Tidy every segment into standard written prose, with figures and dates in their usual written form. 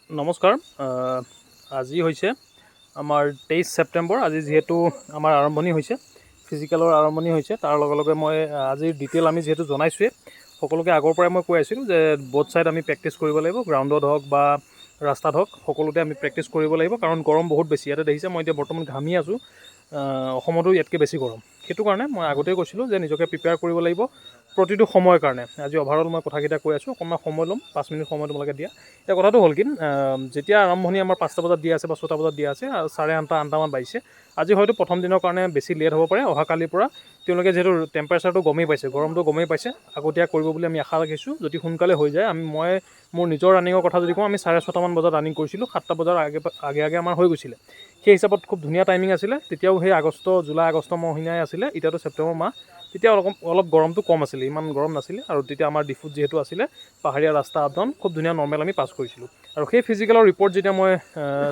নমস্কাৰ। আজি হৈছে আমাৰ 23 ছেপ্টেম্বৰ। আজি যিহেতু আমাৰ আৰম্ভণি হৈছে, ফিজিকেলৰ আৰম্ভণি হৈছে, তাৰ লগে লগে মই আজিৰ ডিটেইল আমি যিহেতু জনাইছোঁৱেই, সকলোকে আগৰ পৰাই মই কৈ আছিলোঁ যে বোথ ছাইড আমি প্ৰেক্টিছ কৰিব লাগিব, গ্ৰাউণ্ডত হওক বা ৰাস্তাত হওক, সকলোতে আমি প্ৰেক্টিছ কৰিব লাগিব, কাৰণ গৰম বহুত বেছি। ইয়াতে দেখিছে মই এতিয়া বৰ্তমান ঘামি আছোঁ, অসমতো ইয়াতকৈ বেছি গৰম। সেইটো কাৰণে মই আগতেই কৈছিলোঁ যে নিজকে প্ৰিপেয়াৰ কৰিব লাগিব প্ৰতিটো সময়ৰ কাৰণে। আজি অভাৰঅল মই কথাকেইটা কৈ আছোঁ, অকণমান সময় ল'ম, 5 মিনিট সময় তোমালোকে দিয়া। এতিয়া কথাটো হ'ল কি, যেতিয়া আৰম্ভণি আমাৰ 5টা বজাত দিয়া আছে বা 6টা বজাত দিয়া আছে, 8:30, 8টামান বাজিছে। আজি হয়তো প্ৰথম দিনৰ কাৰণে বেছি লেট হ'ব পাৰে। অহাকালিৰ পৰা তেওঁলোকে যিহেতু টেম্পাৰেচাৰটো গমেই পাইছে, গৰমটো গমেই পাইছে, আগতীয়া কৰিব বুলি আমি আশা ৰাখিছোঁ। যদি সোনকালে হৈ যায়, মই মোৰ নিজৰ ৰানিঙৰ কথা যদি কওঁ, আমি 6:30মান বজাত ৰানিং কৰিছিলোঁ, 7টা বজাৰ আগে আমাৰ হৈ গৈছিলে। সেই হিচাপত খুব ধুনীয়া টাইমিং আছিলে। তেতিয়াও সেই জুলাই আগষ্ট মহিনাই আছিলে, এতিয়াতো ছেপ্টেম্বৰ মাহ। তেতিয়া অলপ গৰমটো কম আছিলে, ইমান গৰম নাছিলে। আৰু তেতিয়া আমাৰ ডিফুত যিহেতু আছিলে, পাহাৰীয়া ৰাস্তা আপডাউন, খুব ধুনীয়া নৰ্মেল আমি পাছ কৰিছিলোঁ। আৰু সেই ফিজিকেলৰ ৰিপৰ্ট যেতিয়া মই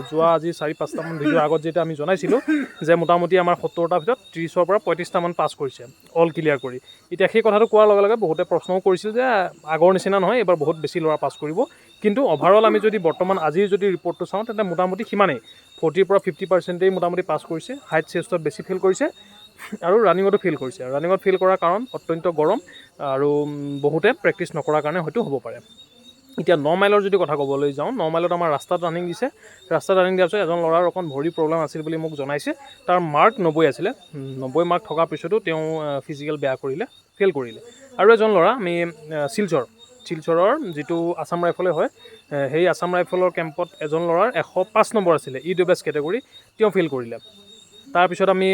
যোৱা আজি 4-5টামান ভিডিঅ'ৰ আগত যেতিয়া আমি জনাইছিলোঁ যে মোটামুটি আমাৰ 70টাৰ ভিতৰত 30ৰ পৰা 35টামান পাছ কৰিছে, অল ক্লিয়াৰ কৰি। এতিয়া সেই কথাটো কোৱাৰ লগে লগে বহুতে প্ৰশ্নও কৰিছিল যে আগৰ নিচিনা নহয়, এইবাৰ বহুত বেছি ল'ৰা পাছ কৰিব। কিন্তু অভাৰঅল আমি যদি বৰ্তমান আজিৰ যদি ৰিপৰ্টটো চাওঁ, তেন্তে মোটামুটি সিমানেই, 40ৰ পৰা 50% মোটামুটি পাছ কৰিছে। হাইট চেষ্টত বেছি ফেইল কৰিছে আৰু ৰানিঙতো ফেইল কৰিছে। ৰানিঙত ফেইল কৰাৰ কাৰণ অত্যন্ত গৰম আৰু বহুতে প্ৰেক্টিছ নকৰাৰ কাৰণে হয়তো হ'ব পাৰে। এতিয়া 9 মাইলৰ যদি কথা ক'বলৈ যাওঁ, 9 মাইলত আমাৰ ৰাস্তাত ৰানিং দিছে। ৰাস্তাত ৰানিং দিয়াৰ পিছত এজন ল'ৰাৰ অকণ ভৰি প্ৰব্লেম আছিল বুলি মোক জনাইছে। তাৰ মাৰ্ক 90 আছিলে। 90 মাৰ্ক থকাৰ পিছতো তেওঁ ফিজিকেল বেয়া কৰিলে, ফেইল কৰিলে। আৰু এজন ল'ৰা আমি শিলচৰৰ যিটো আছাম ৰাইফলে হয়, সেই আছাম ৰাইফলৰ কেম্পত এজন ল'ৰাৰ 105 নম্বৰ আছিলে, EWS কেটেগৰী, তেওঁ ফেইল কৰিলে। তাৰপিছত আমি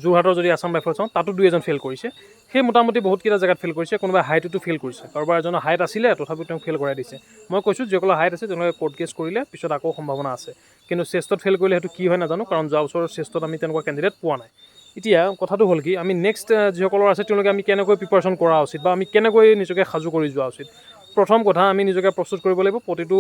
যোৰহাটৰ যদি আছাম ৰাইফল চাওঁ, তাতো 2 এজন ফেইল কৰিছে। সেই মোটামুটি বহুতকেইটা জেগাত ফেইল কৰিছে। কোনোবাই হাইটতো ফেইল কৰিছে, কাৰোবাৰ এজনৰ হাইট আছিলে তথাপিও তেওঁক ফেইল কৰাই দিছে। মই কৈছোঁ যিসকলৰ হাইট আছে তেওঁলোকে কোৰ্ট কেছ কৰিলে পিছত আকৌ সম্ভাৱনা আছে। কিন্তু চেষ্টত ফেইল কৰিলে সেইটো কি হয় নাজানো, কাৰণ যোৱা বছৰৰ চেষ্টত আমি তেনেকুৱা কেণ্ডিডেট পোৱা নাই। এতিয়া কথাটো হ'ল কি, আমি নেক্সট যিসকলৰ আছে তেওঁলোকে আমি কেনেকৈ প্ৰিপাৰেশ্যন কৰা উচিত বা আমি কেনেকৈ নিজকে সাজু কৰি যোৱা উচিত। প্ৰথম কথা, আমি নিজকে প্ৰস্তুত কৰিব লাগিব প্ৰতিটো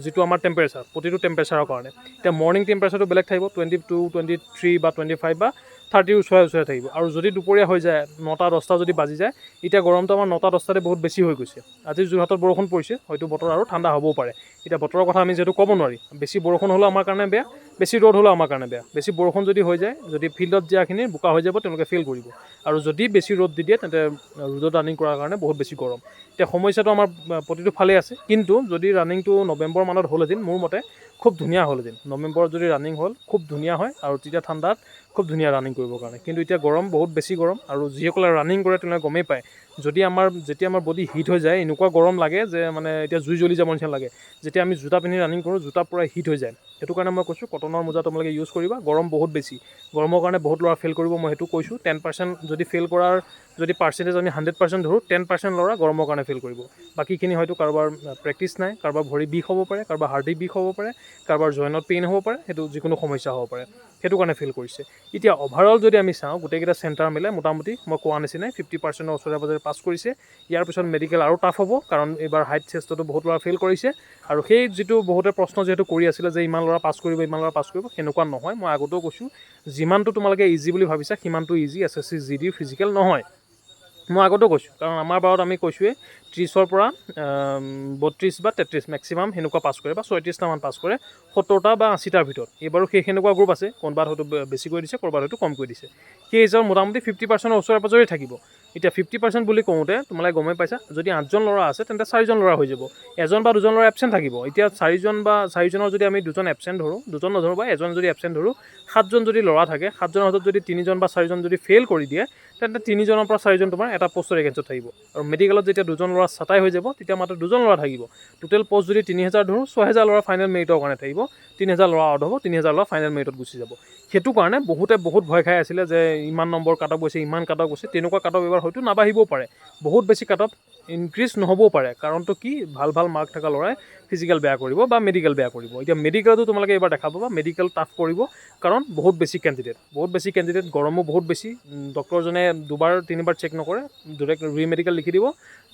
যিটো আমাৰ টেম্পাৰেচাৰ, প্ৰতিটো টেম্পাৰেচাৰৰ কাৰণে। এতিয়া মৰ্ণিং টেম্পাৰেচাৰটো বেলেগ থাকিব, 22, 23 বা 25 বা 30ৰ ওচৰে থাকিব। আৰু যদি দুপৰীয়া হৈ যায়, 9টা 10টা যদি বাজি যায়, এতিয়া গৰমটো আমাৰ 9টা 10টাতে বহুত বেছি হৈ গৈছে। আজি যোৰহাটত বৰষুণ পৰিছে, হয়তো বতৰ আৰু ঠাণ্ডা হ'বও পাৰে। এতিয়া বতৰৰ কথা আমি যিহেতু ক'ব নোৱাৰি, বেছি বৰষুণ হ'লেও আমাৰ কাৰণে বেয়া, বেছি ৰ'দ হ'লেও আমাৰ কাৰণে বেয়া। বেছি বৰষুণ যদি হৈ যায়, যদি ফিল্ডত দিয়াখিনি বোকা হৈ যাব, তেওঁলোকে ফেইল কৰিব। আৰু যদি বেছি ৰ'দ দি দিয়ে, তেন্তে ৰ'দত ৰানিং কৰাৰ কাৰণে বহুত বেছি গৰম। এতিয়া সমস্যাটো আমাৰ প্ৰতিটো ফালেই আছে। কিন্তু যদি ৰানিংটো নৱেম্বৰ মানত হ'লহেঁতেন, মোৰ মতে খুব ধুনীয়া হ'লহেঁতেন। নৱেম্বৰত যদি ৰানিং হ'ল খুব ধুনীয়া হয়, আৰু তেতিয়া ঠাণ্ডাত খুব ধুনীয়া ৰানিং কৰিবৰ কাৰণে। কিন্তু এতিয়া গৰম, বহুত বেছি গৰম। আৰু যিসকলে ৰানিং কৰে তেওঁলোকে গমেই পায়, যেতিয়া আমাৰ বডি হিট হৈ যায়, এনেকুৱা গৰম লাগে যে মানে এতিয়া জুই জ্বলি যাব নিচিনা লাগে। যেতিয়া আমি জোতা পিন্ধি ৰানিং কৰোঁ, জোতা পূৰা হিট হৈ যায়। সেইটো কাৰণে মই কৈছোঁ কটনৰ মোজা তোমালোকে ইউজ কৰিবা। গৰম বহুত বেছি, গৰমৰ কাৰণে বহুত ল'ৰা ফেইল কৰিব, মই সেইটো কৈছোঁ। 10% যদি ফেইল কৰাৰ যদি পাৰ্চেণ্টেজ আমি 100% ধৰোঁ, 10% ল'ৰা গৰমৰ কাৰণে ফেইল কৰিব। বাকীখিনি হয়তো কাৰোবাৰ প্ৰেক্টিছ নাই, কাৰোবাৰ ভৰি বিষ হ'ব পাৰে, কাৰোবাৰ হাৰ্ডি বিষ হ'ব পাৰে, কাৰোবাৰ জইনত পেইন হ'ব পাৰে, সেইটো যিকোনো সমস্যা হ'ব পাৰে, সেইটো কাৰণে ফেইল কৰিছে। এতিয়া অভাৰঅল যদি আমি চাওঁ, গোটেইকেইটা চেণ্টাৰ মিলাই মোটামুটি মই কোৱা নিচিনাই 50%ৰ ওচৰে পাজৰে পাছ কৰিছে। ইয়াৰ পিছত মেডিকেল আৰু টাফ হ'ব, কাৰণ এইবাৰ হাইট চেষ্টতো বহুত ল'ৰা ফেইল কৰিছে। আৰু সেই যিটো বহুতে প্ৰশ্ন যিহেতু কৰি আছিলে যে ইমান ল'ৰা পাছ কৰিব, সেনেকুৱা নহয়। মই আগতেও কৈছোঁ, যিমানটো তোমালোকে ইজি বুলি ভাবিছা, সিমানটো ইজি SSC GD ফিজিকেল নহয়। মই আগতেও কৈছোঁ, কাৰণ আমাৰ বাৰত আমি কৈছোঁৱেই 30ৰ পৰা 32 বা 33 মেক্সিমাম সেনেকুৱা পাছ কৰে, বা 36টামান পাছ কৰে 70টা বা 80টাৰ ভিতৰত। এইবাৰো সেনেকুৱা গ্ৰুপ আছে, ক'ৰবাত হয়তো বেছি কৰি দিছে, ক'ৰবাত হয়তো কম কৰি দিছে। সেই হিচাপত মোটামুটি 50%ৰ ওচৰে পাজৰে থাকিব। এতিয়া 50% বুলি কওঁতে তোমালোকে গমেই পাইছা, যদি 8জন ল'ৰা আছে তেন্তে 4জন ল'ৰা হৈ যাব, 1 বা 2জন ল'ৰা এবচেণ্ট থাকিব। এতিয়া 4জনৰ যদি আমি 2জন এবচেণ্ট ধৰোঁ, 2জন নধৰোঁ বা 1জন যদি এবচেণ্ট ধৰোঁ, 7জন যদি ল'ৰা থাকে, 7জনৰ হাতত যদি 3জন বা 4জন যদি ফেইল কৰি দিয়ে, তেন্তে 3জনৰ পৰা 4জন তোমাৰ এটা পষ্টৰ এগেইনষ্টত থাকিব। আৰু মেডিকেলত যেতিয়া 2জন ল'ৰা ছাটাই হৈ যাব, তেতিয়া মাত্ৰ 2জন ল'ৰা থাকিব। টোটেল পষ্ট যদি 3000 ধৰোঁ, 6000 ল'ৰা ফাইনেল মেৰিটৰ কাৰণে থাকিব, 3000 ল'ৰা আউট হ'ব, 3000 ল'ৰা ফাইনেল মেৰিটত গুচি যাব। সেইটো কাৰণে বহুতে বহুত ভয় খাই আছিলে যে ইমান নম্বৰ কাট অফ গৈছে, ইমান কাট অফ গৈছে। তেনেকুৱা কাট অফ এবাৰ হয়তো নাবাঢ়িবও পাৰে, বহুত বেছি কাট অফ ইনক্ৰিজ নহ'বও পাৰে। কাৰণটো কি, ভাল মাৰ্ক থকা ল'ৰাই ফিজিকেল বেয়া কৰিব বা মেডিকেল বেয়া কৰিব। এতিয়া মেডিকেলতো তোমালোকে এইবাৰ দেখা পাবা, মেডিকেল টাফ কৰিব, কাৰণ বহুত বেছি কেণ্ডিডেট, গৰমো বহুত বেছি। ডক্টৰজনে 2-3বাৰ চেক নকৰে, ডাইৰেক্ট ৰি-মেডিকেল লিখি দিব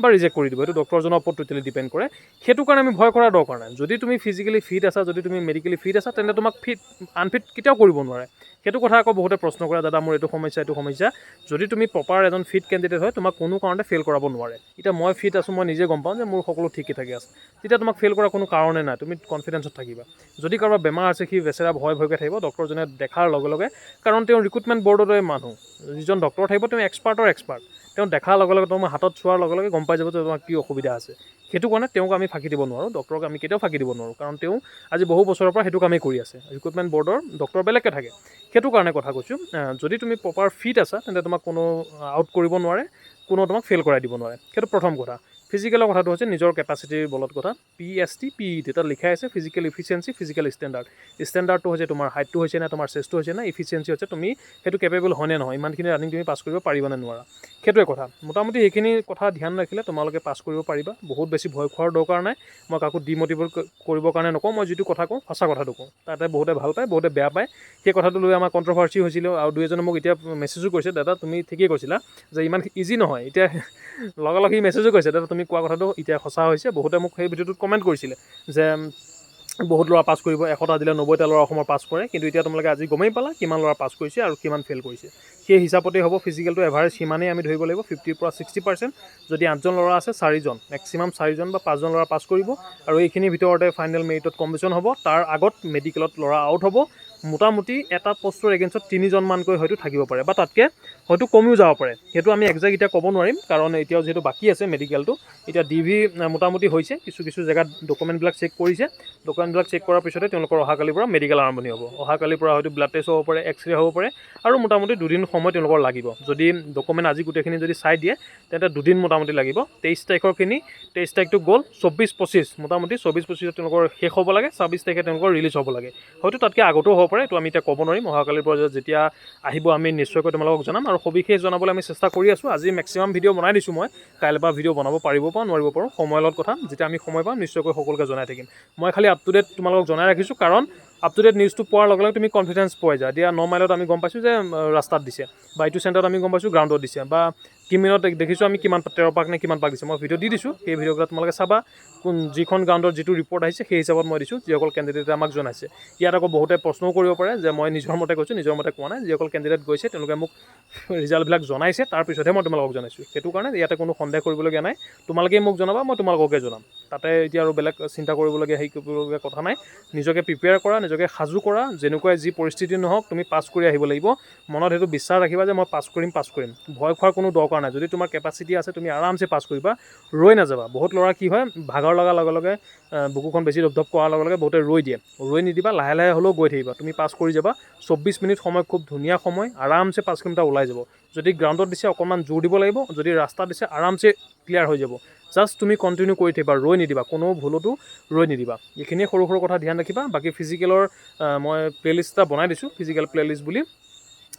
বা ৰিজেক্ট কৰি দিব। এইটো ডক্টৰজনৰ ওপৰত টোটেলি ডিপেণ্ড কৰে। সেইটো কাৰণে আমি ভয় কৰাৰ দৰকাৰ নাই। যদি তুমি ফিজিকেলি ফিট আছা, যদি তুমি মেডিকেলি ফিট আছা, তেন্তে তোমাক আনফিট কেতিয়াও কৰিব নোৱাৰে। নোৱাৰে সেইটো কথা আকৌ বহুতে প্ৰশ্ন কৰে দাদা মোৰ এইটো সমস্যা যদি তুমি প্ৰপাৰ এজন ফিট কেণ্ডিডেট হয় তোমাক কোনো কাৰণতে ফেইল কৰাব নোৱাৰে এতিয়া মই ফিট আছোঁ মই নিজে গম পাওঁ যে মোৰ সকলো ঠিকে থাকে আছে তেতিয়া তোমাক ফেইল কৰাৰ কোনো কাৰণেই নাই তুমি কনফিডেঞ্চত থাকিবা যদি কাৰোবাৰ বেমাৰ আছে সি বেচেৰা ভয়কৈ থাকিব ডক্টৰজনে দেখাৰ লগে লগে কাৰণ তেওঁ ৰিক্ৰুটমেণ্ট বৰ্ডৰে মানুহ যিজন ডক্টৰ থাকিব তেওঁ এক্সপাৰ্টৰ এক্সপাৰ্ট তেওঁ দেখাৰ লগে লগে তোমাৰ হাতত চোৱাৰ লগে লগে গম পাই যাব যে তোমাৰ কি অসুবিধা আছে সেইটো কাৰণে তেওঁক আমি ফাঁকি দিব নোৱাৰোঁ ডক্টৰক আমি কেতিয়াও ফাঁকি দিব নোৱাৰোঁ কাৰণ তেওঁ আজি বহু বছৰৰ পৰা সেইটো কামেই কৰি আছে ৰিক্ৰুটমেণ্ট বৰ্ডৰ ডক্টৰ বেলেগকৈ থাকে সেইটো কাৰণে কথা কৈছোঁ যদি তুমি প্ৰপাৰ ফিট আছা তেন্তে তোমাক কোনো আউট কৰিব নোৱাৰে কোনো তোমাক ফেইল কৰাই দিব নোৱাৰে সেইটো প্ৰথম কথা ফিজিকেলৰ কথাটো হৈছে নিজৰ কেপাচিটিৰ বলত কথা PST PET তাত লিখাই আছে ফিজিকেল ইফিচিয়েঞ্চি ফিজিকেল ষ্টেণ্ডাৰ্ডটো হৈছে তোমাৰ হাইটটো হৈছে নে তোমাৰ চেষ্টটো হৈছে নে ইফিচিয়েঞ্চি হৈছে তুমি সেইটো কেপেবল হয় নে নহয় ইমানখিনি ৰানিং তুমি পাছ কৰিব পাৰিবা নে নোৱাৰা সেইটোৱে কথা মোটামুটি সেইখিনি কথা ধ্যান ৰাখিলে তোমালোকে পাছ কৰিব পাৰিবা বহুত বেছি ভয় খোৱাৰ দৰকাৰ নাই মই কাকো ডিমটিভেট কৰিবৰ কাৰণে নকওঁ মই যিটো কথা কওঁ সঁচা কথাটো কওঁ তাতে বহুতে ভাল পায় বহুতে বেয়া পায় সেই কথাটো লৈ আমাৰ কণ্ট্ৰভাৰ্চি হৈছিলে আৰু দুই এজনে মোক এতিয়া মেছেজো কৰিছে দাদা তুমি ঠিকেই কৈছিলা যে ইমান ইজি নহয় এতিয়া লগালগ সি মেছেজো কৰিছে দাদা তুমি কোৱা কথাটো এতিয়া সঁচা হৈছে বহুতে মোক সেই ভিডিঅ'টোত কমেণ্ট কৰিছিলে যে বহুত ল'ৰা পাছ কৰিব 100টা দিলে 90টা ল'ৰা অসমৰ পাছ কৰে কিন্তু এতিয়া তোমালোকে আজি গমেই পালা কিমান ল'ৰা পাছ কৰিছে আৰু কিমান ফেইল কৰিছে সেই হিচাপতে হ'ব ফিজিকেলটো এভাৰেজ সিমানেই আমি ধৰিব লাগিব 50 পৰা 60% যদি 8জন ল'ৰা আছে 4জন মেক্সিমাম 4জন বা 5জন ল'ৰা পাছ কৰিব আৰু এইখিনিৰ ভিতৰতে ফাইনেল মেৰিটত কম্পিটিশ্যন হ'ব তাৰ আগত মেডিকেলত ল'ৰা আউট হ'ব মোটামুটি এটা পোষ্টৰ এগেইনষ্টত 3জনমানকৈ হয়তো থাকিব পাৰে বা তাতকৈ হয়তো কমিও যাব পাৰে সেইটো আমি একজেক্ট এতিয়া ক'ব নোৱাৰিম কাৰণ এতিয়াও যিহেতু বাকী আছে মেডিকেলটো এতিয়া DV মোটামুটি হৈছে কিছু জেগাত ডকুমেণ্টবিলাক চেক কৰিছে ডকুমেণ্টবিলাক চেক কৰাৰ পিছতে তেওঁলোকৰ অহাকালিৰ পৰা মেডিকেল আৰম্ভণি হ'ব অহাকালিৰ পৰা হয়তো ব্লাড টেষ্ট হ'ব পাৰে এক্সৰে হ'ব পাৰে আৰু মোটামুটি 2 দিন সময় তেওঁলোকৰ লাগিব যদি ডকুমেণ্ট আজি গোটেইখিনি যদি চাই দিয়ে তেন্তে 2 দিন মোটামুটি লাগিব 23 তাৰিখৰখিনি 23 তাৰিখটো গ'ল 24-25 মোটামুটি 24-25 তেওঁলোকৰ শেষ হ'ব লাগে 26 তাৰিখে তেওঁলোকৰ ৰিলিজ হ'ব লাগে হয়তো তাতকৈ আগতেও হ'ব পাৰে এইটো আমি এতিয়া ক'ব নোৱাৰিম অহাকালিৰ পৰা যেতিয়া আহিব আমি নিশ্চয়কৈ তোমালোকক জনাম আৰু সবিশেষ জনাবলৈ আমি চেষ্টা কৰি আছোঁ আজি মেক্সিমাম ভিডিঅ' বনাই দিছোঁ মই কাইলৈ পৰা ভিডিঅ' বনাব পাৰিব পাৰোঁ নোৱাৰিব পাৰোঁ সময়ৰ লগত কথা যেতিয়া আমি সময় পাম নিশ্চয়কৈ সকলোকে জনাই থাকিম মই খালি আপ টু ডেট তোমালোকক জনাই ৰাখিছোঁ কাৰণ আপ টু ডেট নিউজটো পোৱাৰ লগে লগে তুমি কনফিডেঞ্চ পোৱা যায় এতিয়া 9 মাইলত আমি গম পাইছোঁ যে ৰাস্তাত দিছে বা এইটো চেণ্টাৰত আমি গম পাইছোঁ গ্ৰাউণ্ডত দিছে বা কিমিনত দেখিছোঁ আমি কিমান 13 পাক নে কিমান পাক দিছে মই ভিডিঅ' দি দিছোঁ সেই ভিডিঅ'বিলাক তোমালোকে চাবা যিখন গ্ৰাউণ্ডৰ যিটো ৰিপৰ্ট আহিছে সেই হিচাপত মই দিছোঁ যিসকল কেণ্ডিডেটে আমাক জনাইছে ইয়াত আকৌ বহুতে প্ৰশ্নও কৰিব পাৰে যে মই নিজৰ মতে কৈছোঁ নিজৰ মতে কোৱা নাই যিসকল কেণ্ডিডেট গৈছে তেওঁলোকে মোক ৰিজাল্টবিলাক জনাইছে তাৰপিছতহে মই তোমালোকক জনাইছোঁ সেইটো কাৰণে ইয়াতে কোনো সন্দেহ কৰিবলগীয়া নাই তোমালোকেই মোক জনাবা মই তোমালোককে জনাম তাতে এতিয়া আৰু বেলেগ চিন্তা কৰিবলগীয়া হেৰি কৰিবলগীয়া কথা নাই নিজকে প্ৰিপেয়াৰ কৰা নিজকে সাজু কৰা যেনেকুৱাই যি পৰিস্থিতি নহওক তুমি পাছ কৰি আহিব লাগিব মনত সেইটো বিশ্বাস ৰাখিবা যে মই পাছ কৰিম ভয় খোৱাৰ কোনো দৰকাৰ নাই যদি তোমাৰ কেপাচিটি আছে তুমি আৰামছে পাছ কৰিবা ৰৈ নাযাবা বহুত ল'ৰা কি হয় ভাগৰ লগাৰ লগে লগে বুকুখন বেছি ধপধপ কৰাৰ লগে লগে বহুতে ৰৈ দিয়ে ৰৈ নিদিবা লাহে লাহে হ'লেও গৈ থাকিবা তুমি পাছ কৰি যাবা 24 মিনিট সময় খুব ধুনীয়া সময় আৰামছে 5 কিলোমিটাৰ ওলাই যাব যদি গ্ৰাউণ্ডত দিছে অকণমান জোৰ দিব লাগিব যদি ৰাস্তাত দিছে আৰামছে ক্লিয়াৰ হৈ যাব জাষ্ট তুমি কণ্টিনিউ কৰি থাকিবা ৰৈ নিদিবা কোনো ভুলতো ৰৈ নিদিবা এইখিনিয়ে সৰু সৰু কথা ধ্যান ৰাখিবা বাকী ফিজিকেলৰ মই প্লেলিষ্ট এটা বনাই দিছোঁ ফিজিকেল প্লেলিষ্ট বুলি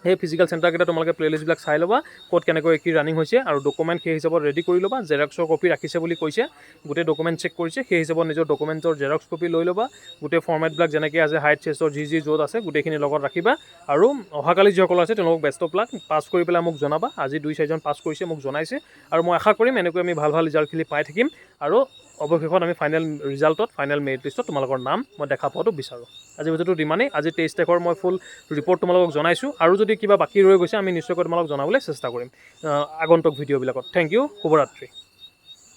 সেই ফিজিকেল চেণ্টাৰকেইটা তোমালোকে প্লেলিষ্টবিলাক চাই ল'বা ক'ত কেনেকৈ কি ৰানিং হৈছে আৰু ডকুমেণ্ট সেই হিচাপত ৰেডি কৰি ল'বা জেৰক্সৰ কপি ৰাখিছে বুলি কৈছে গোটেই ডকুমেণ্ট চেক কৰিছে সেই হিচাপত নিজৰ ডকুমেণ্টৰ জেৰক্স কপি লৈ ল'বা গোটেই ফৰ্মেটবিলাক যেনেকৈ আছে হাইট চেষ্টৰ যি য'ত আছে গোটেইখিনি লগত ৰাখিবা আৰু অহাকালি যিসকল আছে তেওঁলোকক বেষ্ট অফ লাক পাছ কৰি পেলাই মোক জনাবা আজি 2-4জন পাছ কৰিছে মোক জনাইছে আৰু মই আশা কৰিম এনেকৈ আমি ভাল ৰিজাল্টখিনি পাই থাকিম আৰু অৱশেষত আমি ফাইনেল ৰিজাল্টত ফাইনেল মেৰিট লিষ্টত তোমালোকৰ নাম মই দেখা পোৱাটো বিচাৰোঁ আজি ভিডিঅ'টো ইমানেই আজি 23 তাৰিখৰ মই ফুল ৰিপৰ্ট তোমালোকক জনাইছোঁ আৰু যদি কিবা বাকী ৰৈ গৈছে আমি নিশ্চয়কৈ তোমালোকক জনাবলৈ চেষ্টা কৰিম আগন্তুক ভিডিঅ'বিলাকত থেংক ইউ শুভৰাত্ৰি